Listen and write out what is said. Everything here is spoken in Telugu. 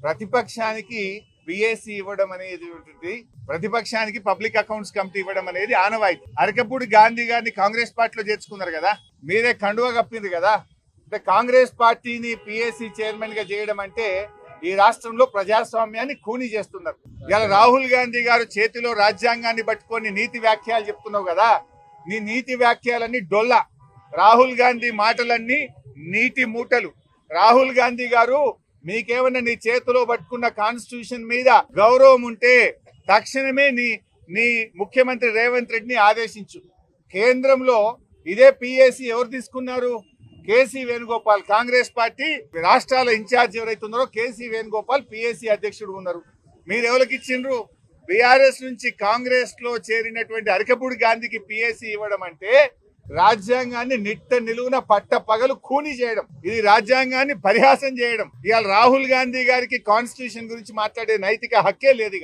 ప్రతిపక్షానికి పిఎస్సి ఇవ్వడం అనేది ఉంటుంది, ప్రతిపక్షానికి పబ్లిక్ అకౌంట్స్ కమిటీ ఇవ్వడం అనేది ఆనవాయితీ. అరకపూడి గాంధీ గారిని కాంగ్రెస్ పార్టీలో చేర్చుకున్నారు కదా, మీరే కండువా కప్పింది కదా. అంటే కాంగ్రెస్ పార్టీని పిఎస్సి చైర్మన్ గా చేయడం అంటే ఈ రాష్ట్రంలో ప్రజాస్వామ్యాన్ని ఖూనీ చేస్తున్నారు. ఇలా రాహుల్ గాంధీ గారు చేతిలో రాజ్యాంగాన్ని పట్టుకొని నీతి వ్యాఖ్యలు చెప్తున్నావు కదా, నీ నీతి వ్యాఖ్యలన్నీ డొల్ల. రాహుల్ గాంధీ మాటలన్నీ నీటి మూటలు. రాహుల్ గాంధీ గారు, మీకేమన్నా నీ చేతిలో పట్టుకున్న కాన్స్టిట్యూషన్ మీద గౌరవం ఉంటే తక్షణమే నీ ముఖ్యమంత్రి రేవంత్ రెడ్డిని ఆదేశించు. కేంద్రంలో ఇదే పిఎస్సి ఎవరు తీసుకున్నారు? కేసీ వేణుగోపాల్. కాంగ్రెస్ పార్టీ రాష్ట్రాల ఇన్ఛార్జ్ ఎవరైతే ఉన్నారో కేసీ వేణుగోపాల్ పిఎస్సి అధ్యక్షుడు ఉన్నారు. మీరు ఎవరికి ఇచ్చిండ్రు? బీఆర్ఎస్ నుంచి కాంగ్రెస్ లో చేరినటువంటి అరకపూడి గాంధీకి పిఎస్సి ఇవ్వడం అంటే రాజ్యాంగాన్ని నిట్ట నిలువున పట్ట పగలు ఖూనీ చేయడం, ఇది రాజ్యాంగాన్ని పరిహాసం చేయడం. ఇవాళ రాహుల్ గాంధీ గారికి కాన్స్టిట్యూషన్ గురించి మాట్లాడే నైతిక హక్కే లేదు.